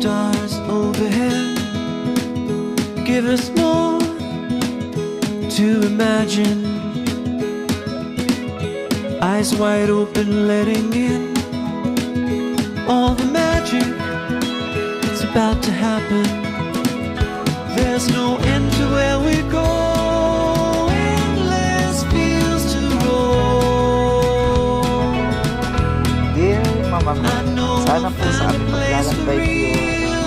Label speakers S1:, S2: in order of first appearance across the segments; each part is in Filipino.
S1: stars overhead give us more to imagine. Eyes wide open, letting in all the magic that's about to happen. There's no end to where we go, endless fields to roam.
S2: Dear Mama Mo,
S1: I know
S2: sana po sa
S1: I'll
S2: aming
S1: find a place to
S2: maglalakbay kayo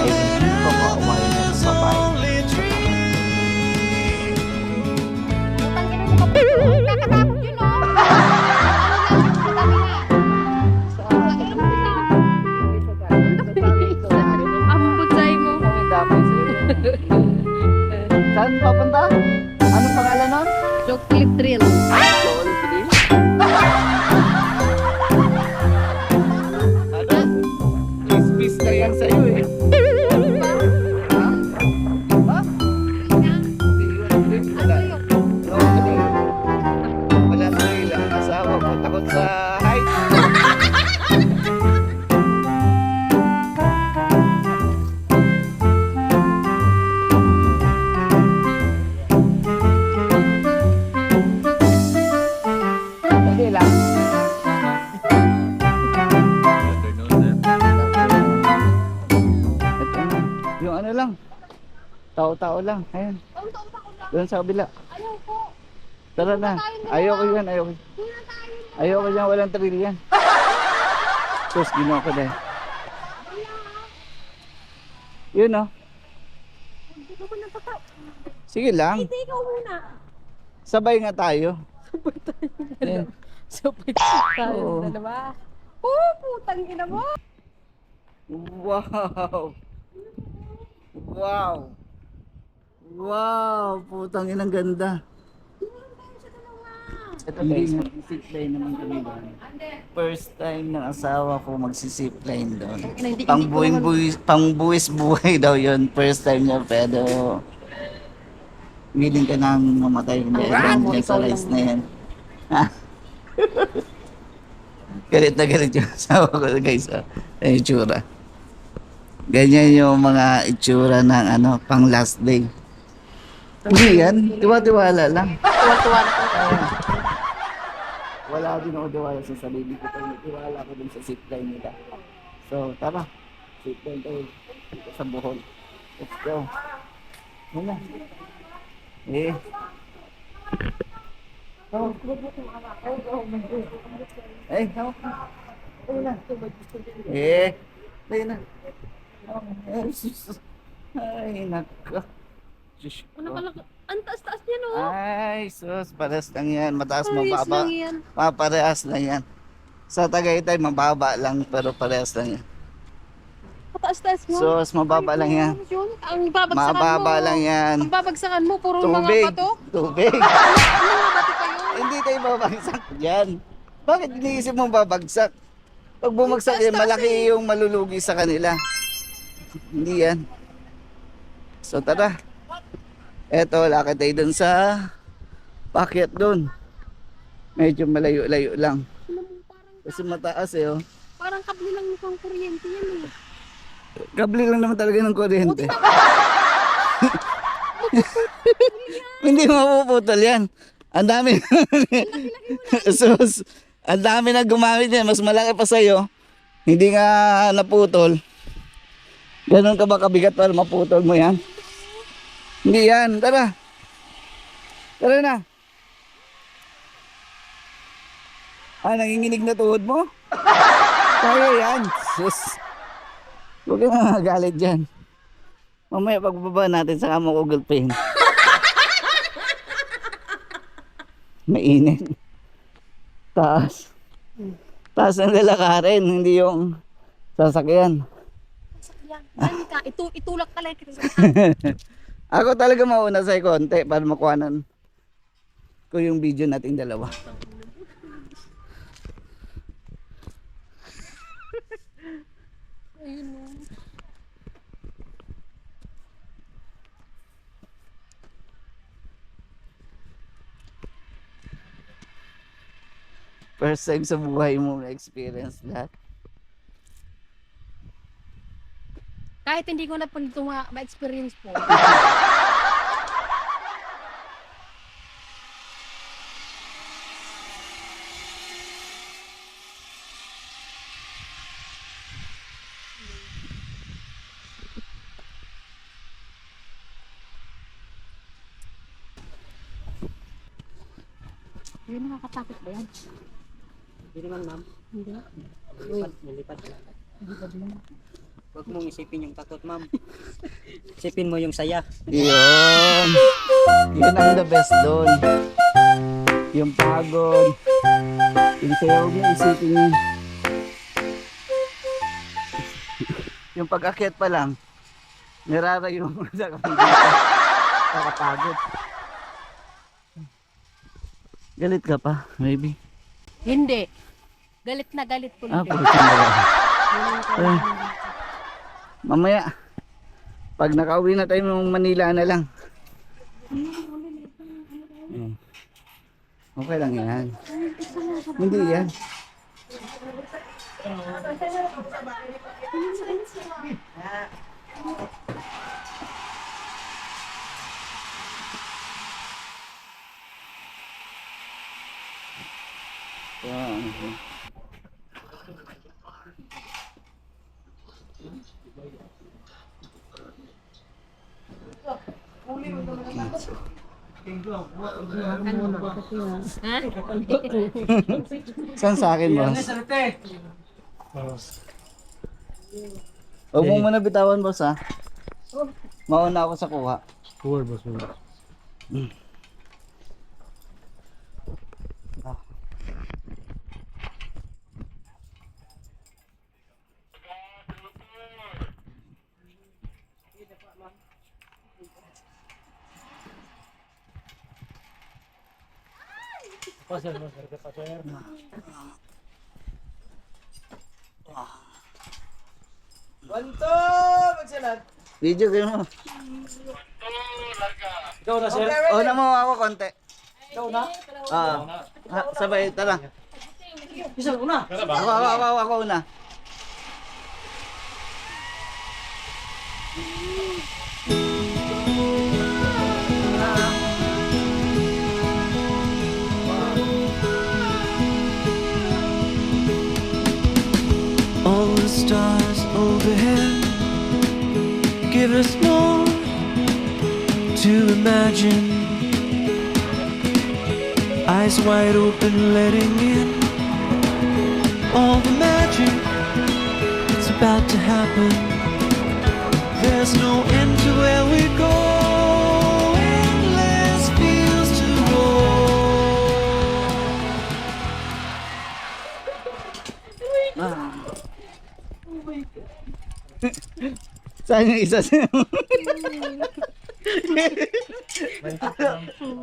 S2: ay hindi pa maumayan ng
S1: realize
S2: babae.
S1: only dream.
S3: Putang ina mo kapag kakatakot yun, oh. Ambutsay mo.
S2: Saan papunta? Anong pangalan nun?
S3: Chocolate Thrill.
S2: Ano? Kiss-kiss na yan sa'yo eh. Ha? Ha? Wala na ilang asawa ko. Takot sa height. Hindi lang. Ito na. Yung ano lang. Tao-tao lang. Ayan. Doon sa kabila.
S3: Ayaw ko.
S2: Tara na. Ayoko yan. Ayoko. Ayoko yan. Walang thrill yan. Sus, ginawa ko dahil. Yun oh.
S3: Hindi ko na pata.
S2: Sige lang.
S3: Hindi, ikaw muna.
S2: Sabay nga tayo. Ayan.
S3: Sabay tayo
S2: Oo.
S3: dalawa. Oh, putang ina mo.
S2: Wow. Wow. Wow. Putang inang ganda. Ito guys, mag-zipline naman kami doon. First time ng asawa ko mag-zipline doon. Pang-buwis buhay daw yun. First time niya, pero willing ka nang mamatay. Hindi, sa na yan. Ha? Galit na galit yung asawa ko guys. Yung itsura. Ganyan yung mga itsura ng ano, pang last day. Hindi yan. Tiwa-tiwala lang.
S3: Tuwa-tuwa na ko.
S2: Wala din ako diwala sa sarili ko. Tiwala ko dun sa zipline nila. So, tara. Zipline tayo dito sa Bohol. Let's go. Muna. Eh. Oh. Eh, hawak na. Tayo na. Eh. Tayo na. Ay, sus. Ay, nako. Diyos ko.
S3: Ang taas-taas niya, no?
S2: Ay, sus. Pares lang yan. Mataas,
S3: Parehas
S2: mababa.
S3: lang yan.
S2: Parehas lang yan. Sa Tagaytay, mababa lang. Pero parehas lang yan.
S3: Mataas-taas mo.
S2: Sus, mababa lang yan.
S3: Ang babagsakan
S2: Mababa
S3: mo.
S2: lang yan.
S3: Ang babagsakan mo, puro
S2: Tubig.
S3: mga bato.
S2: Tubig.
S3: Mga bato pa yun.
S2: Hindi tayo babagsak dyan. Bakit iniisip mo babagsak? Pag bumagsak yan, malaki yung malulugi sa kanila. Hindi yan. So tara. Eto, lakad tayo dun sa pakyat dun. Medyo malayo-layo lang. Kasi mataas eh oh.
S3: Parang kabli lang mukhang kuryente yan eh.
S2: Kabli lang naman talaga ng kuryente. Hindi mapuputol yan. Ang dami. Sus, ang dami na gumamit yan. Mas malaki pa sa'yo. Hindi nga naputol. Ganon ka ba kabigat para maputol mo yan? Hindi yan. Tara. Tara na. Ah, nanginginig na tuhod mo? Kaya yan. Sus. Huwag ka nga galit dyan. Mamaya pagbaba natin sa kamo ko gulpin. Mainit. Taas. Taas ang lalakarin, hindi yung sasakyan.
S3: Yan ka, itulak talaga kita sa
S2: Ako talaga mauna sa konti para makuhanan ko yung video nating dalawa.
S3: Ayun o.
S2: First time sa buhay mo na experience lahat.
S3: Kahit hindi ko na po ito ma-experience po. Hindi nakakatakot ba yan?
S4: Hindi naman, ma'am.
S3: Hindi.
S4: Nilipad na. Huwag mong isipin yung takot, ma'am. Isipin mo yung saya.
S2: Yun. Yun ang the best doon. Yung pagod. Yung sayo, huwag niya isipin yun. Yung pag-akyat pa lang, nirarayo mo sa kapitid. Kakapagod. Galit ka pa, maybe.
S3: Hindi. Galit na galit po.
S2: Ah, puro sandali. Eh, mamaya, pag nakauwi na tayo ng Manila na lang. Eh, okay lang yan. Hindi yan. Yan. Saan sa akin, boss? Huwag mo muna bitawan, boss, ha? Mauna ako sa kuha.
S5: Forward, boss.
S2: Video kayo mo.
S5: Ikaw na, sir.
S2: Una mo ako konti.
S5: Ikaw na.
S2: Sabay, tara.
S5: Isa, una.
S2: Ako una.
S1: All the stars overhead give us more to imagine. Eyes wide open, letting in all the magic that's about to happen. There's no end to where we go, endless fields to roam.
S2: Saan yung isa sa'yo?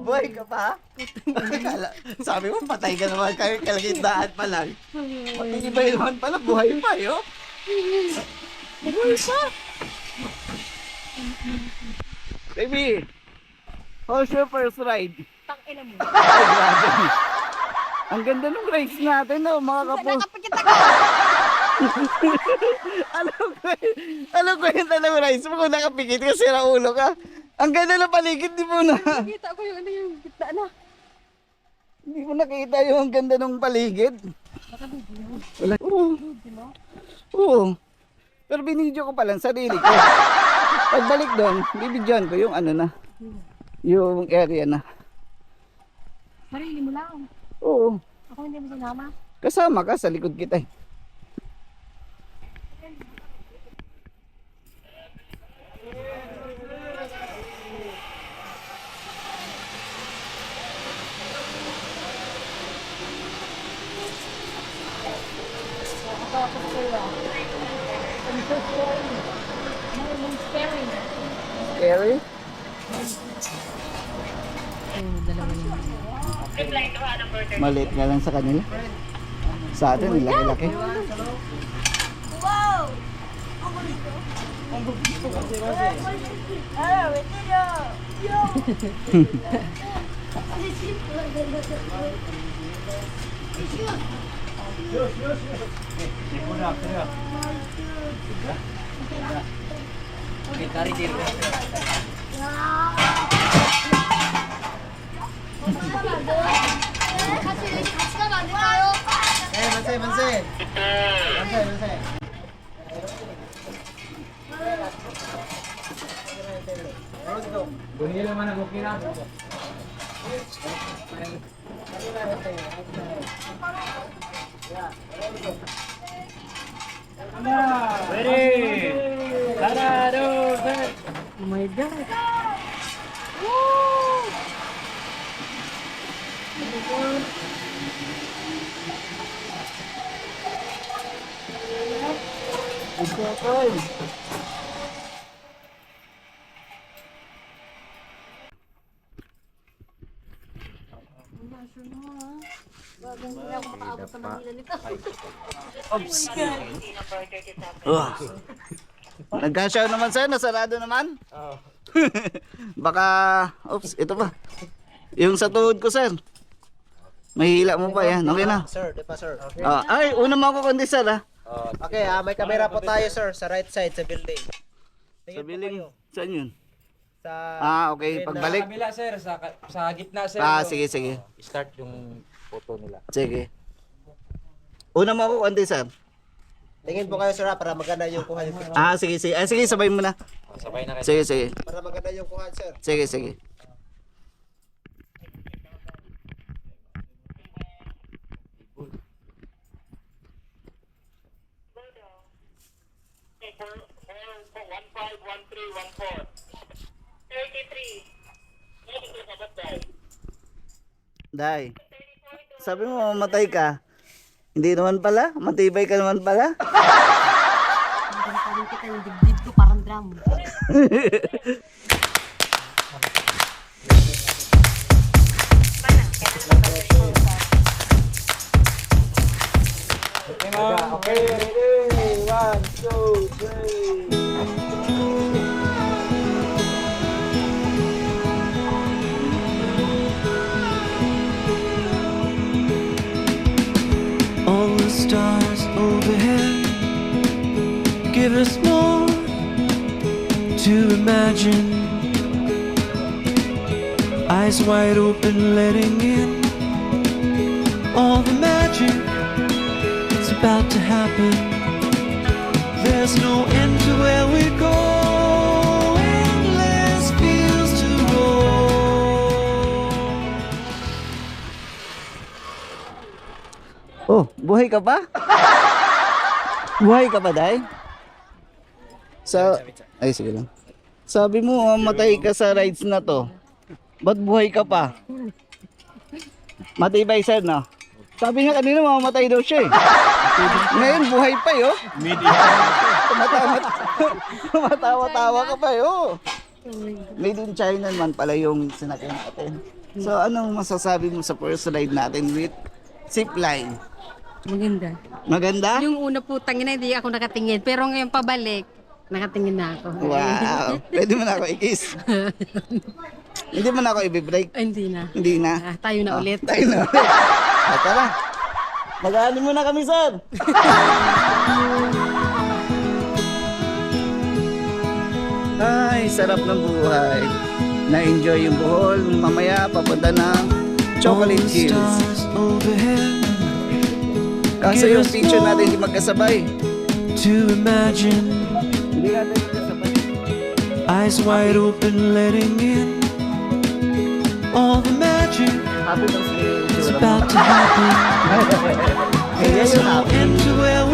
S2: Boy ka pa? Sabi mo patay ka naman kayo kalagitnaan pa lang. Matibay naman pala, buhay pa yo. Buhay pa. Baby, how's your first ride?
S3: Tangina mo.
S2: Ay, grabe. Ang ganda ng rides natin, no, mga kapo.
S3: Nakapagkita ka.
S2: Alam ko yung talang rides mo kung nakapikit ka, sira ulo ka. Ang ganda ng paligid, di mo na.
S3: Nakita ko yung ano yung gitna na.
S2: Hindi mo nakita yung ang ganda ng paligid. Wala. Oo. Oo. Pero binidyo ko pa lang sarili ko. Pagbalik doon, bibidyoan ko yung ano na. Yung area na.
S3: Sarili mo lang.
S2: Oo.
S3: Ako hindi mo sinama.
S2: Kasama ka sa likod kita eh. Scary? Maliit nga lang sa kanila. Sa atin, laki-laki.
S4: Kari dito.
S3: 같이 가면 안 될까요?
S2: 만세.
S4: Oh my God.
S3: Hindi ako makaabot sa Manila nito.
S2: Nagkasyaw naman sir, nasarado naman. Baka, ito pa. Yung sa tuhod ko sir. Mahila mo pa yan, okay na.
S6: Sir, di pa sir.
S2: Ay, una mo ako kundi sir ha.
S6: Okay, may camera po tayo sir sa right side sa building.
S2: Sa
S6: Tingin po
S2: biling,
S6: kayo
S2: saan yun?
S6: sa
S2: Okay, pagbalik.
S5: Kabila sir, sa gitna sir.
S2: Sige.
S5: Start yung photo nila.
S2: Sige. Una mo ako kundi sir.
S6: tingin po kayo sir para maganda yung kuha yung picture.
S2: Sige. Sige, sabay mo na.
S5: Sabay na kayo.
S2: Sige.
S6: Para maganda yung kuha sir.
S2: Sige. Day, sabi mo mamatay ka. Hindi naman pala, matibay ka naman pala.
S3: Sabi kita yung dibdib ko parang drum.
S5: Okay, ready? 1, 2, 3.
S1: All the stars overhead give us more to imagine. Eyes wide open, letting in all the magic that's about to happen. There's no end to where we go, endless fields to roam.
S2: Oh, buhay ka pa? Buhay ka pa, Day? Ay, sige lang. Sabi mo, mamatay ka sa rides na to. Ba't buhay ka pa? Matibay, sir, no? Sabi niya kanina, mamamatay daw siya eh. Ngayon, buhay pa yo. Tumatawa-tawa ka pa yo. Made in China naman pala yung sinakyan natin. So, anong masasabi mo sa first ride natin with zipline?
S7: Maganda.
S2: Maganda?
S7: Yung una po, tangina, hindi ako nakatingin. Pero ngayon pabalik, nakatingin na ako.
S2: Wow! Pwede mo na ako i-kiss. Hindi mo na ako i-break.
S7: Ay, hindi na.
S2: Hindi na.
S7: Tayo na ulit.
S2: Tayo na ulit. Tara. Mag-aani muna kami, sir. Ay, sarap ng buhay. Na-enjoy yung Bohol. Mamaya, papunta ng Chocolate Hills.
S1: Stars overhead
S2: Kaso yung picture natin hindi magkasabay.
S1: to imagine.
S2: Hindi natin magkasabay.
S1: Eyes wide open, letting in all the magic
S2: Happy Thanksgiving.
S1: that's about to happen.
S2: Kaya
S1: There's
S2: yung
S1: no
S2: happy.
S1: end to where